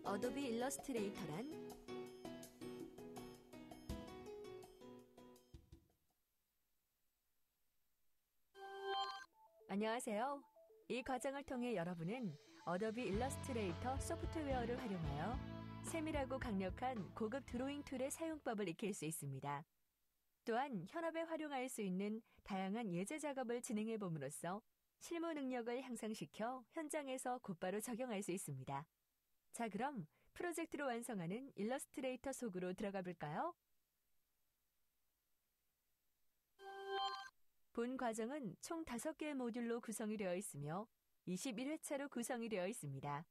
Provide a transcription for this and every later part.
어도비 일러스트레이터란 안녕하세요. 이 과정을 통해 여러분은 어도비 일러스트레이터 소프트웨어를 활용하여 세밀하고 강력한 고급 드로잉 툴의 사용법을 익힐 수 있습니다. 또한 현업에 활용할 수 있는 다양한 예제 작업을 진행해 봄으로써 실무 능력을 향상시켜 현장에서 곧바로 적용할 수 있습니다. 자, 그럼 프로젝트로 완성하는 일러스트레이터 속으로 들어가 볼까요? 본 과정은 총 5개의 모듈로 구성이 되어 있으며 21회차로 구성이 되어 있습니다.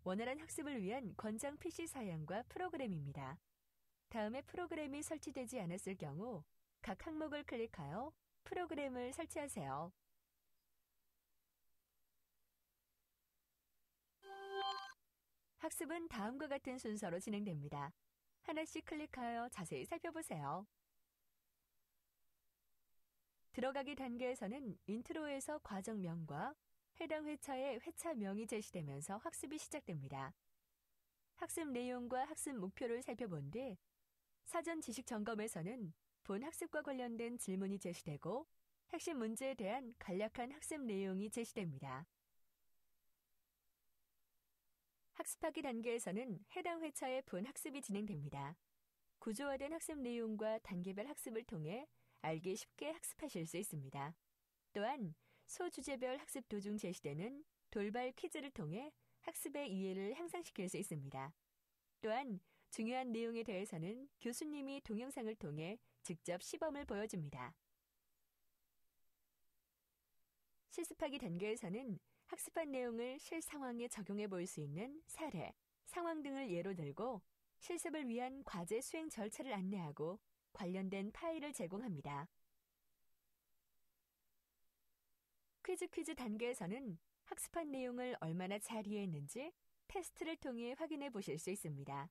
원활한 학습을 위한 권장 PC 사양과 프로그램입니다. 다음에 프로그램이 설치되지 않았을 경우 각 항목을 클릭하여 프로그램을 설치하세요. 학습은 다음과 같은 순서로 진행됩니다. 하나씩 클릭하여 자세히 살펴보세요. 들어가기 단계에서는 인트로에서 과정명과 해당 회차의 회차명이 제시되면서 학습이 시작됩니다. 학습 내용과 학습 목표를 살펴본 뒤 사전 지식 점검에서는 본 학습과 관련된 질문이 제시되고 핵심 문제에 대한 간략한 학습 내용이 제시됩니다. 학습하기 단계에서는 해당 회차의 본 학습이 진행됩니다. 구조화된 학습 내용과 단계별 학습을 통해 알기 쉽게 학습하실 수 있습니다. 또한 소주제별 학습 도중 제시되는 돌발 퀴즈를 통해 학습의 이해를 향상시킬 수 있습니다. 또한 중요한 내용에 대해서는 교수님이 동영상을 통해 직접 시범을 보여줍니다. 실습하기 단계에서는 학습한 내용을 실상황에 적용해 볼 수 있는 사례, 상황 등을 예로 들고 실습을 위한 과제 수행 절차를 안내하고 관련된 파일을 제공합니다. 퀴즈 단계에서는 학습한 내용을 얼마나 잘 이해했는지 테스트를 통해 확인해 보실 수 있습니다.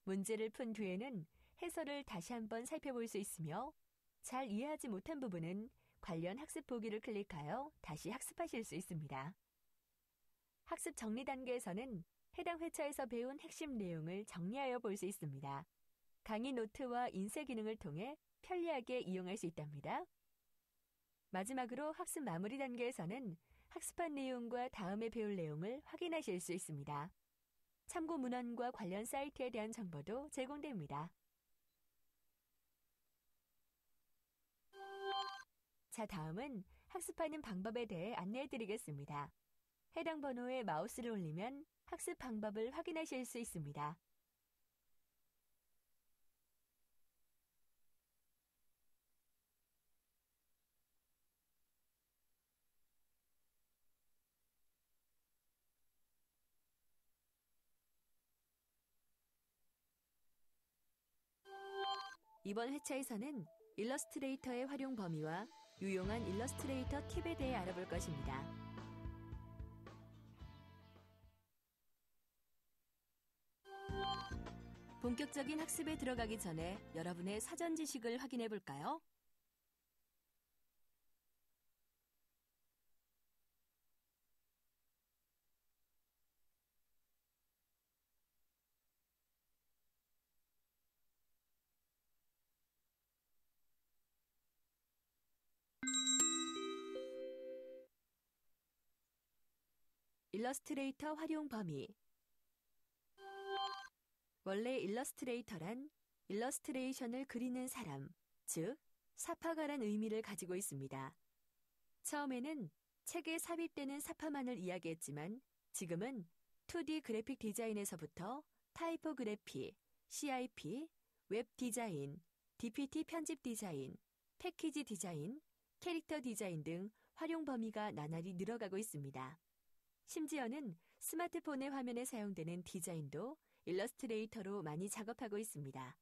문제를 푼 뒤에는 해설을 다시 한번 살펴볼 수 있으며 잘 이해하지 못한 부분은 관련 학습 보기를 클릭하여 다시 학습하실 수 있습니다. 학습 정리 단계에서는 해당 회차에서 배운 핵심 내용을 정리하여 볼 수 있습니다. 강의 노트와 인쇄 기능을 통해 편리하게 이용할 수 있답니다. 마지막으로 학습 마무리 단계에서는 학습한 내용과 다음에 배울 내용을 확인하실 수 있습니다. 참고 문헌과 관련 사이트에 대한 정보도 제공됩니다. 자, 다음은 학습하는 방법에 대해 안내해 드리겠습니다. 해당 번호에 마우스를 올리면 학습 방법을 확인하실 수 있습니다. 이번 회차에서는 일러스트레이터의 활용 범위와 유용한 일러스트레이터 팁에 대해 알아볼 것입니다. 본격적인 학습에 들어가기 전에 여러분의 사전 지식을 확인해 볼까요? 일러스트레이터 활용 범위. 원래 일러스트레이터란 일러스트레이션을 그리는 사람, 즉 사파가란 의미를 가지고 있습니다. 처음에는 책에 삽입되는 사파만을 이야기했지만 지금은 2D 그래픽 디자인에서부터 타이포그래피, CIP, 웹 디자인, DPT 편집 디자인, 패키지 디자인, 캐릭터 디자인 등 활용 범위가 나날이 늘어가고 있습니다. 심지어는 스마트폰의 화면에 사용되는 디자인도 일러스트레이터로 많이 작업하고 있습니다.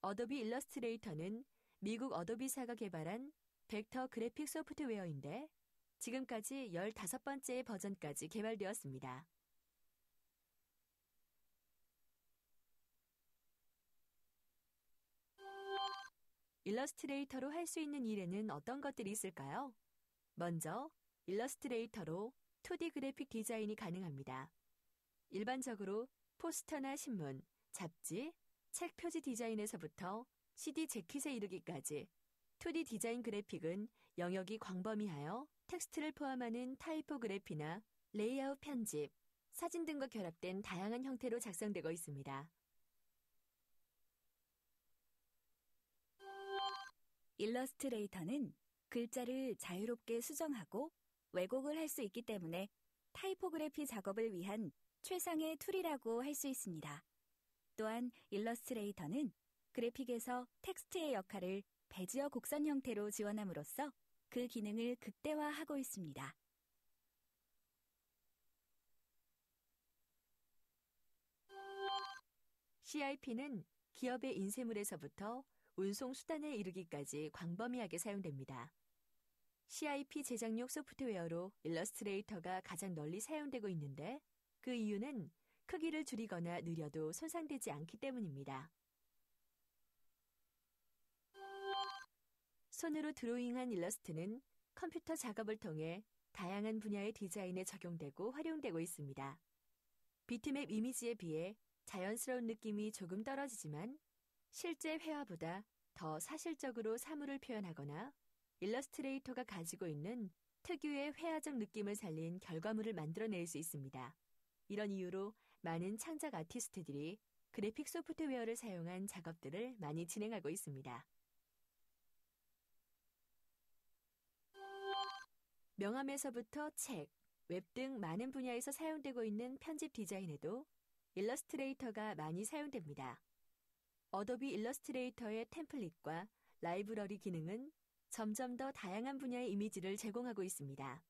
어도비 일러스트레이터는 미국 어도비사가 개발한 벡터 그래픽 소프트웨어인데 지금까지 15번째의 버전까지 개발되었습니다. 일러스트레이터로 할 수 있는 일에는 어떤 것들이 있을까요? 먼저, 일러스트레이터로 2D 그래픽 디자인이 가능합니다. 일반적으로 포스터나 신문, 잡지, 책 표지 디자인에서부터 CD 재킷에 이르기까지 2D 디자인 그래픽은 영역이 광범위하여 텍스트를 포함하는 타이포그래피나 레이아웃 편집, 사진 등과 결합된 다양한 형태로 작성되고 있습니다. 일러스트레이터는 글자를 자유롭게 수정하고 왜곡을 할 수 있기 때문에 타이포그래피 작업을 위한 최상의 툴이라고 할 수 있습니다. 또한 일러스트레이터는 그래픽에서 텍스트의 역할을 베지어 곡선 형태로 지원함으로써 그 기능을 극대화하고 있습니다. CIP는 기업의 인쇄물에서부터 운송 수단에 이르기까지 광범위하게 사용됩니다. CIP 제작용 소프트웨어로 일러스트레이터가 가장 널리 사용되고 있는데 그 이유는 크기를 줄이거나 느려도 손상되지 않기 때문입니다. 손으로 드로잉한 일러스트는 컴퓨터 작업을 통해 다양한 분야의 디자인에 적용되고 활용되고 있습니다. 비트맵 이미지에 비해 자연스러운 느낌이 조금 떨어지지만 실제 회화보다 더 사실적으로 사물을 표현하거나 일러스트레이터가 가지고 있는 특유의 회화적 느낌을 살린 결과물을 만들어낼 수 있습니다. 이런 이유로 많은 창작 아티스트들이 그래픽 소프트웨어를 사용한 작업들을 많이 진행하고 있습니다. 명함에서부터 책, 웹 등 많은 분야에서 사용되고 있는 편집 디자인에도 일러스트레이터가 많이 사용됩니다. 어도비 일러스트레이터의 템플릿과 라이브러리 기능은 점점 더 다양한 분야의 이미지를 제공하고 있습니다.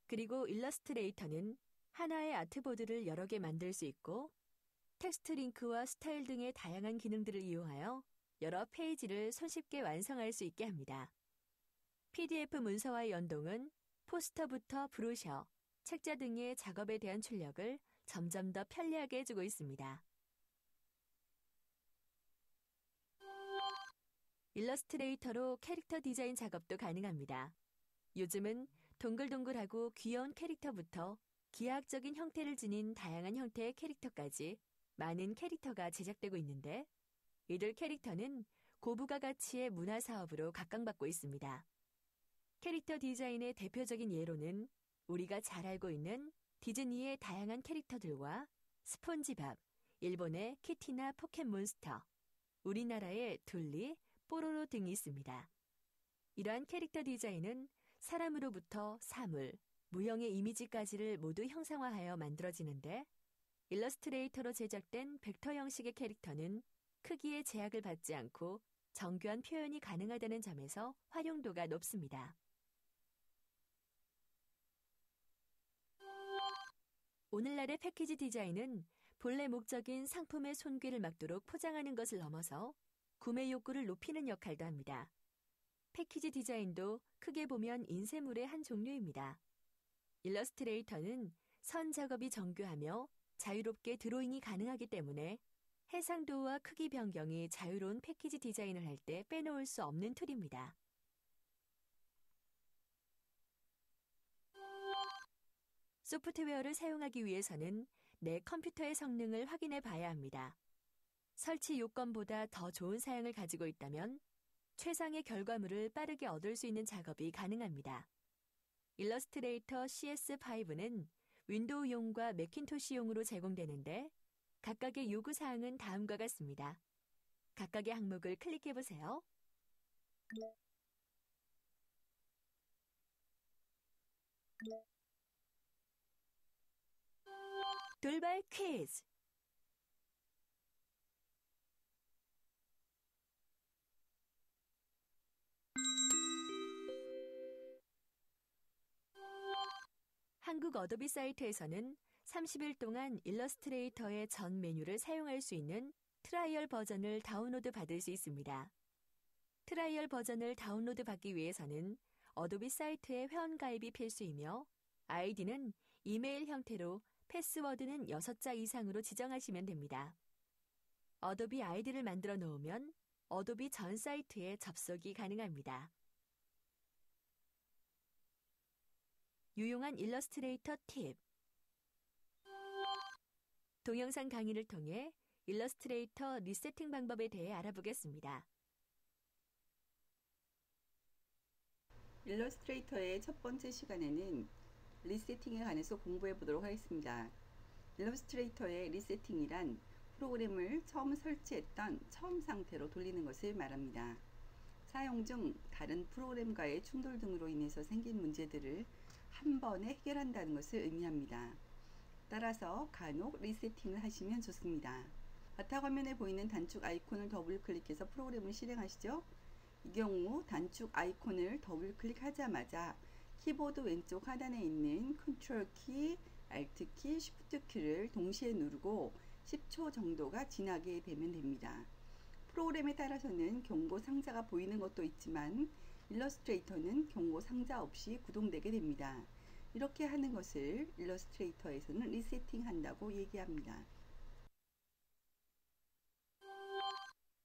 그리고 일러스트레이터는 하나의 아트보드를 여러 개 만들 수 있고 텍스트 링크와 스타일 등의 다양한 기능들을 이용하여 여러 페이지를 손쉽게 완성할 수 있게 합니다. PDF 문서와의 연동은 포스터부터 브로셔, 책자 등의 작업에 대한 출력을 점점 더 편리하게 해주고 있습니다. 일러스트레이터로 캐릭터 디자인 작업도 가능합니다. 요즘은 동글동글하고 귀여운 캐릭터부터 기하학적인 형태를 지닌 다양한 형태의 캐릭터까지 많은 캐릭터가 제작되고 있는데 이들 캐릭터는 고부가 가치의 문화 사업으로 각광받고 있습니다. 캐릭터 디자인의 대표적인 예로는 우리가 잘 알고 있는 디즈니의 다양한 캐릭터들과 스폰지밥, 일본의 키티나 포켓몬스터, 우리나라의 둘리, 뽀로로 등이 있습니다. 이러한 캐릭터 디자인은 사람으로부터 사물, 무형의 이미지까지를 모두 형상화하여 만들어지는데 일러스트레이터로 제작된 벡터 형식의 캐릭터는 크기의 제약을 받지 않고 정교한 표현이 가능하다는 점에서 활용도가 높습니다. 오늘날의 패키지 디자인은 본래 목적인 상품의 손괴를 막도록 포장하는 것을 넘어서 구매 욕구를 높이는 역할도 합니다. 패키지 디자인도 크게 보면 인쇄물의 한 종류입니다. 일러스트레이터는 선 작업이 정교하며 자유롭게 드로잉이 가능하기 때문에 해상도와 크기 변경이 자유로운 패키지 디자인을 할 때 빼놓을 수 없는 툴입니다. 소프트웨어를 사용하기 위해서는 내 컴퓨터의 성능을 확인해 봐야 합니다. 설치 요건보다 더 좋은 사양을 가지고 있다면 최상의 결과물을 빠르게 얻을 수 있는 작업이 가능합니다. 일러스트레이터 CS5는 윈도우용과 매킨토시용으로 제공되는데 각각의 요구사항은 다음과 같습니다. 각각의 항목을 클릭해보세요. 돌발 퀴즈! 한국 어도비 사이트에서는 30일 동안 일러스트레이터의 전 메뉴를 사용할 수 있는 트라이얼 버전을 다운로드 받을 수 있습니다. 트라이얼 버전을 다운로드 받기 위해서는 어도비 사이트의 회원가입이 필수이며 아이디는 이메일 형태로 패스워드는 6자 이상으로 지정하시면 됩니다. 어도비 아이디를 만들어 놓으면 어도비 전 사이트에 접속이 가능합니다. 유용한 일러스트레이터 팁. 동영상 강의를 통해 일러스트레이터 리세팅 방법에 대해 알아보겠습니다. 일러스트레이터의 첫 번째 시간에는 리세팅에 관해서 공부해 보도록 하겠습니다. 일러스트레이터의 리세팅이란 프로그램을 처음 설치했던 처음 상태로 돌리는 것을 말합니다. 사용 중 다른 프로그램과의 충돌 등으로 인해서 생긴 문제들을 한 번에 해결한다는 것을 의미합니다. 따라서 간혹 리세팅을 하시면 좋습니다. 바탕화면에 보이는 단축 아이콘을 더블 클릭해서 프로그램을 실행하시죠. 이 경우 단축 아이콘을 더블 클릭하자마자 키보드 왼쪽 하단에 있는 컨트롤 키, 알트 키, 쉬프트 키를 동시에 누르고 10초 정도가 지나게 되면 됩니다. 프로그램에 따라서는 경고 상자가 보이는 것도 있지만 일러스트레이터는 경고 상자 없이 구동되게 됩니다. 이렇게 하는 것을 일러스트레이터에서는 리세팅 한다고 얘기합니다.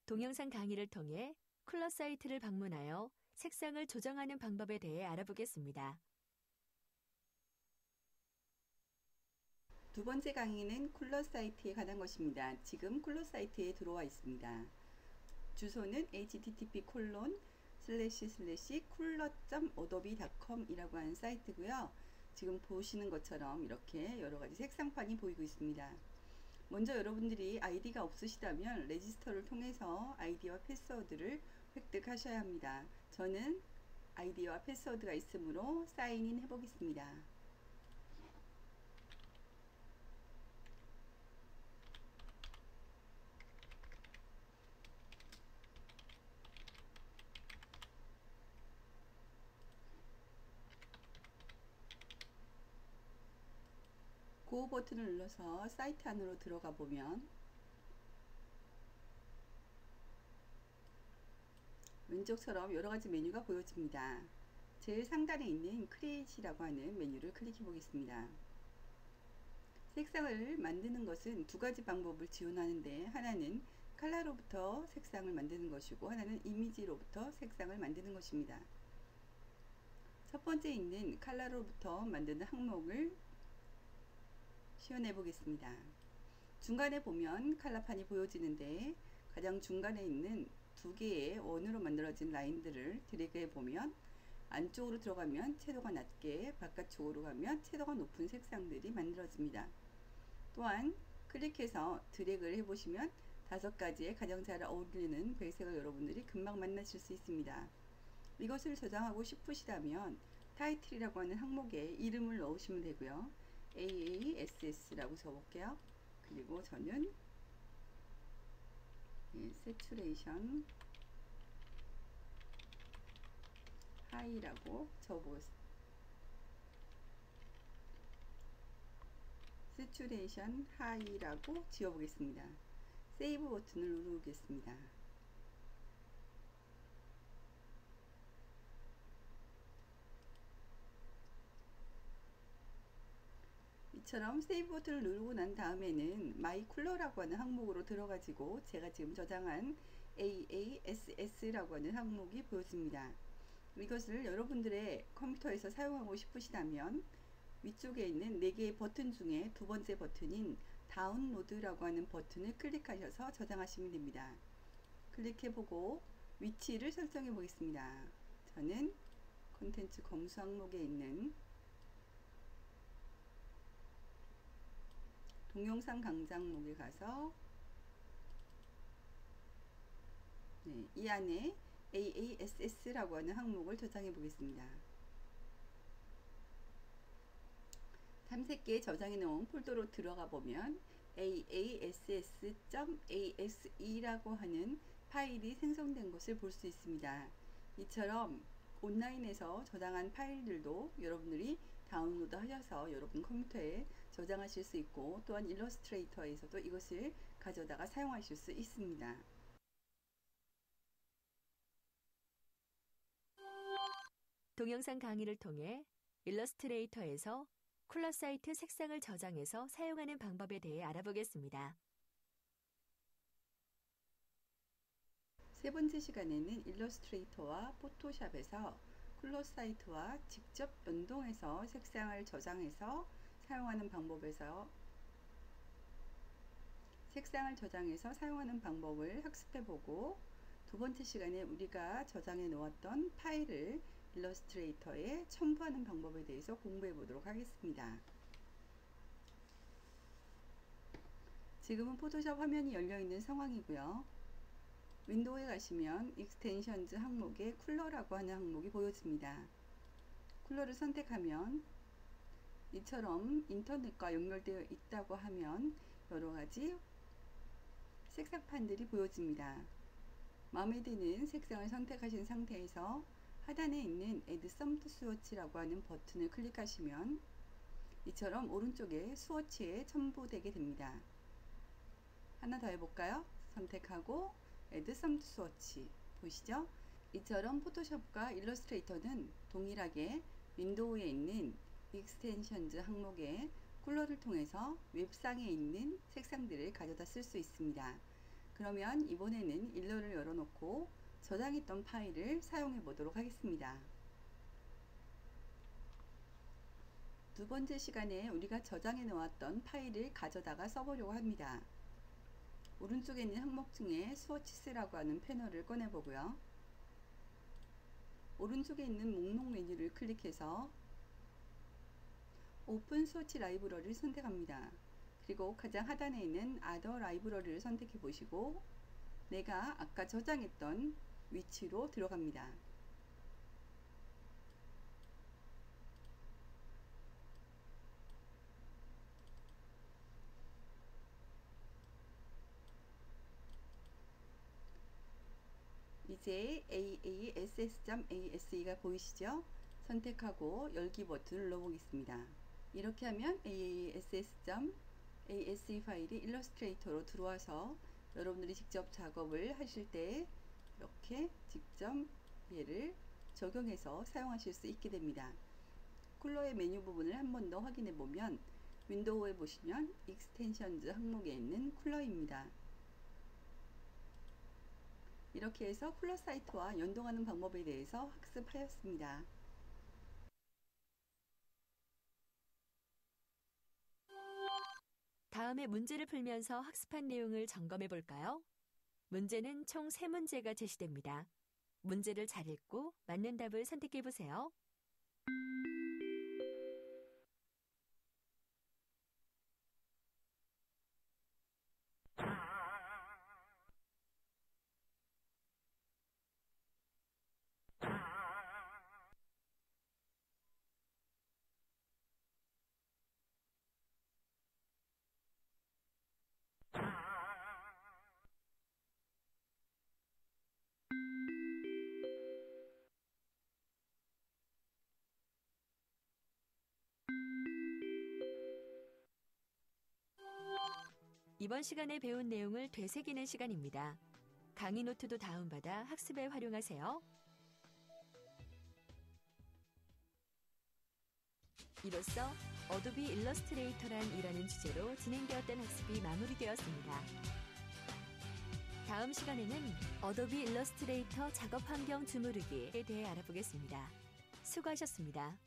동영상 강의를 통해 쿨러 사이트를 방문하여 색상을 조정하는 방법에 대해 알아보겠습니다. 두 번째 강의는 쿨러 사이트에 관한 것입니다. 지금 쿨러 사이트에 들어와 있습니다. 주소는 http://cooler.adobe.com 이라고 하는 사이트고요. 지금 보시는 것처럼 이렇게 여러가지 색상판이 보이고 있습니다. 먼저 여러분들이 아이디가 없으시다면 레지스터를 통해서 아이디와 패스워드를 획득하셔야 합니다. 저는 아이디와 패스워드가 있으므로 사인인 해보겠습니다. 고 버튼을 눌러서 사이트 안으로 들어가 보면 왼쪽처럼 여러가지 메뉴가 보여집니다. 제일 상단에 있는 크리에이트라고 하는 메뉴를 클릭해 보겠습니다. 색상을 만드는 것은 두 가지 방법을 지원하는데 하나는 컬러로부터 색상을 만드는 것이고 하나는 이미지로부터 색상을 만드는 것입니다. 첫 번째 있는 컬러로부터 만드는 항목을 시연해 보겠습니다. 중간에 보면 컬러판이 보여지는데 가장 중간에 있는 두 개의 원으로 만들어진 라인들을 드래그해 보면 안쪽으로 들어가면 채도가 낮게, 바깥쪽으로 가면 채도가 높은 색상들이 만들어집니다. 또한 클릭해서 드래그를 해보시면 5가지의 가장 잘 어울리는 배색을 여러분들이 금방 만나실 수 있습니다. 이것을 저장하고 싶으시다면 타이틀이라고 하는 항목에 이름을 넣으시면 되고요. AASS라고 적어볼게요. 그리고 저는 세츄레이션 하이라고 적어보겠습니다. 세츄레이션 하이라고 지어보겠습니다. 세이브 버튼을 누르겠습니다. 이처럼 세이브 버튼을 누르고 난 다음에는 마이 쿨러라고 하는 항목으로 들어가지고 제가 지금 저장한 AASS라고 하는 항목이 보여집니다. 이것을 여러분들의 컴퓨터에서 사용하고 싶으시다면 위쪽에 있는 4개의 버튼 중에 두 번째 버튼인 다운로드라고 하는 버튼을 클릭하셔서 저장하시면 됩니다. 클릭해보고 위치를 설정해 보겠습니다. 저는 콘텐츠 검수 항목에 있는 동영상 강좌목에 가서 이 안에 AASS라고 하는 항목을 저장해 보겠습니다. 탐색기에 저장해 놓은 폴더로 들어가 보면 AASS.ase라고 하는 파일이 생성된 것을 볼 수 있습니다. 이처럼 온라인에서 저장한 파일들도 여러분들이 다운로드 하셔서 여러분 컴퓨터에 저장하실 수 있고 또한 일러스트레이터에서도 이것을 가져다가 사용하실 수 있습니다. 동영상 강의를 통해 일러스트레이터에서 쿨러 사이트 색상을 저장해서 사용하는 방법에 대해 알아보겠습니다. 세 번째 시간에는 일러스트레이터와 포토샵에서 쿨러 사이트와 직접 연동해서 색상을 저장해서 사용하는 방법을 학습해보고, 두 번째 시간에 우리가 저장해 놓았던 파일을 일러스트레이터에 첨부하는 방법에 대해서 공부해 보도록 하겠습니다. 지금은 포토샵 화면이 열려 있는 상황이고요. 윈도우에 가시면 익스텐션즈 항목에 쿨러라고 하는 항목이 보여집니다. 쿨러를 선택하면 이처럼 인터넷과 연결되어 있다고 하면 여러가지 색상판들이 보여집니다. 마음에 드는 색상을 선택하신 상태에서 하단에 있는 Add Some to Swatch라고 하는 버튼을 클릭하시면 이처럼 오른쪽에 스워치에 첨부되게 됩니다. 하나 더 해볼까요? 선택하고 Add Some to Swatch 보시죠? 이처럼 포토샵과 일러스트레이터는 동일하게 윈도우에 있는 익스텐션즈 항목에 쿨러를 통해서 웹상에 있는 색상들을 가져다 쓸 수 있습니다. 그러면 이번에는 일러를 열어놓고 저장했던 파일을 사용해 보도록 하겠습니다. 두 번째 시간에 우리가 저장해 놓았던 파일을 가져다가 써보려고 합니다. 오른쪽에 있는 항목 중에 스워치스라고 하는 패널을 꺼내 보고요. 오른쪽에 있는 목록 메뉴를 클릭해서 오픈 스워치 라이브러리를 선택합니다. 그리고 가장 하단에 있는 Other 라이브러리를 선택해 보시고 내가 아까 저장했던 위치로 들어갑니다. 이제 aass.ase가 보이시죠? 선택하고 열기 버튼을 눌러보겠습니다. 이렇게 하면 aass.ase 파일이 일러스트레이터로 들어와서 여러분들이 직접 작업을 하실 때 이렇게 직접 얘를 적용해서 사용하실 수 있게 됩니다. 쿨러의 메뉴 부분을 한 번 더 확인해 보면 윈도우에 보시면 익스텐션즈 항목에 있는 쿨러입니다. 이렇게 해서 쿨러 사이트와 연동하는 방법에 대해서 학습하였습니다. 다음에 문제를 풀면서 학습한 내용을 점검해 볼까요? 문제는 총 3문제가 제시됩니다. 문제를 잘 읽고 맞는 답을 선택해 보세요. 이번 시간에 배운 내용을 되새기는 시간입니다. 강의 노트도 다운받아 학습에 활용하세요. 이로써 어도비 일러스트레이터란 이라는 주제로 진행되었던 학습이 마무리되었습니다. 다음 시간에는 어도비 일러스트레이터 작업 환경 주무르기에 대해 알아보겠습니다. 수고하셨습니다.